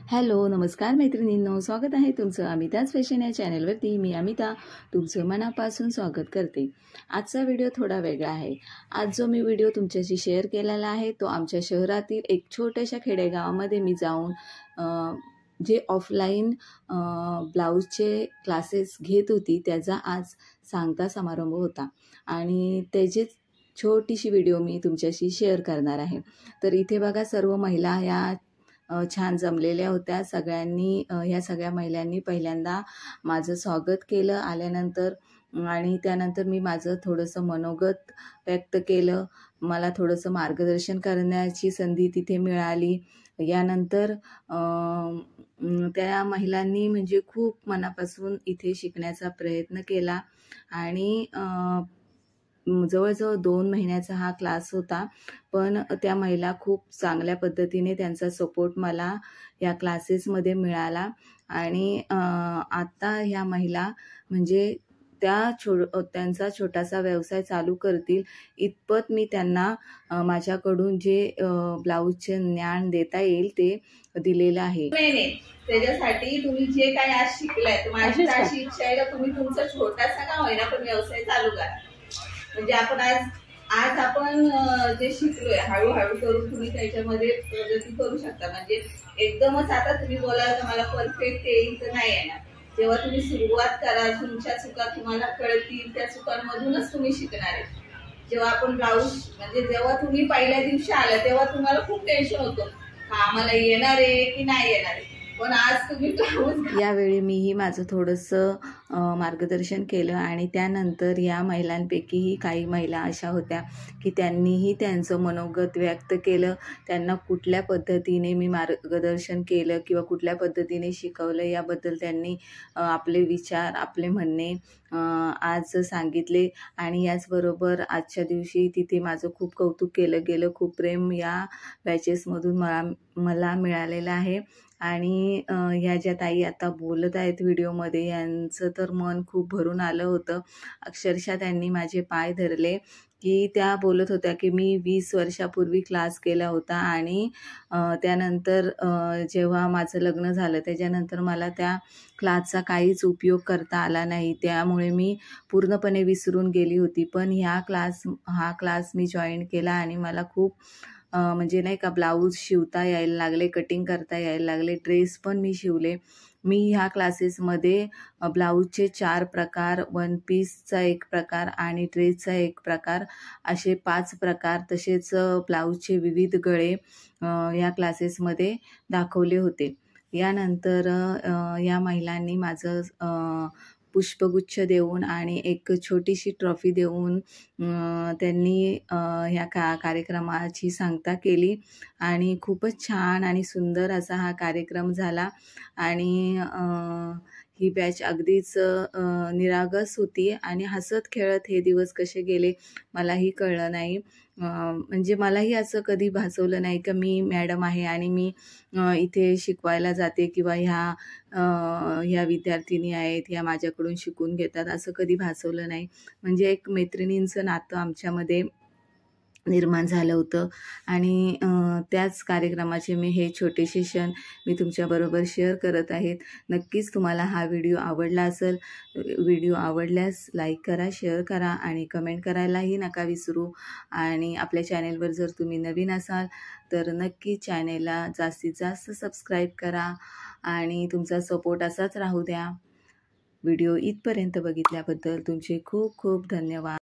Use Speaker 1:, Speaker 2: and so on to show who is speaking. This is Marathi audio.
Speaker 1: हॅलो, नमस्कार मैत्रिणींनो, स्वागत आहे तुमचं अमिताज फॅशन या चॅनलवरती। मी अमिता तुमचं मनापासून स्वागत करते। आजचा व्हिडिओ थोडा वेगळा आहे। आज जो मी व्हिडिओ तुमच्याशी शेअर केलेला आहे तो आमच्या शहरातील एक छोट्याशा खेडेगावामध्ये मी जाऊन जे ऑफलाईन ब्लाऊजचे क्लासेस घेत होती त्याचा आज सांगता समारंभ होता आणि त्याचीच छोटीशी व्हिडिओ मी तुमच्याशी शेअर करणार आहे। तर इथे बघा, सर्व महिला या छान जमलेल्या होत्या। सगळ्यांनी ह्या सगळ्या महिलांनी पहिल्यांदा माझं स्वागत केलं आल्यानंतर आणि त्यानंतर मी माझं थोडंसं मनोगत व्यक्त केलं। मला थोडंसं मार्गदर्शन करण्याची संधी तिथे मिळाली। यानंतर त्या महिलांनी म्हणजे खूप मनापासून इथे शिकण्याचा प्रयत्न केला आणि जवळजवळ 2 महिन्याचा हा क्लास होता, पण त्या महिला खूप चांगल्या पद्धतीने त्यांचा सपोर्ट मला या क्लासेसमध्ये मिळाला आणि आता ह्या महिला म्हणजे त्यांचा छोटासा व्यवसाय चालू करतील इतपत मी त्यांना माझ्याकडून जे ब्लाऊजचे ज्ञान देता येईल ते दिलेलं आहे।
Speaker 2: त्याच्यासाठी तुम्ही जे काही आज शिकलाय, माझी अशी इच्छा आहे का तुम्ही तुमचा छोटासा का होईना पण व्यवसाय चालू करा। म्हणजे आपण आज आपण जे शिकलोय हळूहळू करून तुम्ही त्याच्यामध्ये प्रगती करू शकता। म्हणजे एकदमच आता तुम्ही बोलाल तर मला परफेक्ट येईल तर नाही येणार। जेव्हा तुम्ही सुरुवात कराल, तुमच्या चुका तुम्हाला कळतील, त्या चुकांमधूनच तुम्ही शिकणार आहे। जेव्हा आपण ब्लाऊज म्हणजे जेव्हा तुम्ही पहिल्या दिवशी आला तेव्हा तुम्हाला खूप टेन्शन होतं, आम्हाला येणार आहे की नाही येणार आहे, पण आज तुम्ही ब्लाऊज
Speaker 1: यावेळी मीही माझं थोडंसं मार्गदर्शन केलं आणि त्यानंतर या महिलांपैकीही काही महिला अशा होत्या की त्यांनीही त्यांचं मनोगत व्यक्त केलं। त्यांना कुठल्या पद्धतीने मी मार्गदर्शन केलं किंवा कुठल्या पद्धतीने शिकवलं याबद्दल त्यांनी आपले विचार, आपले म्हणणे आज सांगितले आणि याचबरोबर आजच्या दिवशी तिथे माझं खूप कौतुक केलं गेलं। खूप प्रेम या बॅचेसमधून मला मिळालेलं आहे आणि ह्या ज्या ताई आता बोलत आहेत व्हिडिओमध्ये यांचं तर मन खूप भरून आलं होतं। अक्षरशः त्यांनी माझे पाय धरले की त्या बोलत होत्या की मी 20 वर्षापूर्वी क्लास केला होता आणि त्यानंतर जेव्हा माझं लग्न झालं त्याच्यानंतर मला त्या क्लासचा काहीच उपयोग करता आला नाही, त्यामुळे मी पूर्णपणे विसरून गेली होती। पण हा क्लास मी जॉईन केला आणि मला खूप म्हणजे नाही का ब्लाऊज शिवता यायला लागले, कटिंग करता यायला लागले, ड्रेस पण मी शिवले। मी ह्या क्लासेसमध्ये ब्लाऊजचे 4 प्रकार, वन पीसचा 1 प्रकार आणि ड्रेसचा 1 प्रकार असे 5 प्रकार, तसेच ब्लाऊजचे विविध गळे या क्लासेसमध्ये दाखवले होते। यानंतर या महिलांनी माझं पुष्पगुच्छ देऊन आणि एक छोटीशी ट्रॉफी देऊन त्यांनी ह्या कार्यक्रमाची सांगता केली आणि खूपच छान आणि सुंदर असा हा कार्यक्रम झाला आणि ही बॅच अगदीच निरागस होती आणि हसत खेळत हे दिवस कसे गेले मलाही कळलं नाही। म्हणजे मलाही असं कधी भासवलं नाही की मी मॅडम आहे आणि मी इथे शिकवायला जाते किंवा ह्या विद्यार्थिनी आहेत, ह्या माझ्याकडून शिकून घेतात, असं कधी भासवलं नाही। म्हणजे एक मैत्रिणींचं नातं आमच्यामध्ये निर्माण झालं होतं आणि त्याच कार्यक्रमाचे हे छोटेसे क्षण मी तुमच्याबरोबर शेअर करत आहेत। नक्कीच तुम्हाला हा व्हिडिओ आवडला असेल। व्हिडिओ आवडल्यास लाईक करा, शेअर करा आणि कमेंट करायलाही नका विसरू आणि आपल्या चॅनेलवर जर तुम्ही नवीन असाल तर नक्की चॅनेलला जास्तीत जास्त सबस्क्राईब करा आणि तुमचा सपोर्ट असाच राहू द्या। व्हिडिओ इथपर्यंत बघितल्याबद्दल तुमचे खूप खूप धन्यवाद।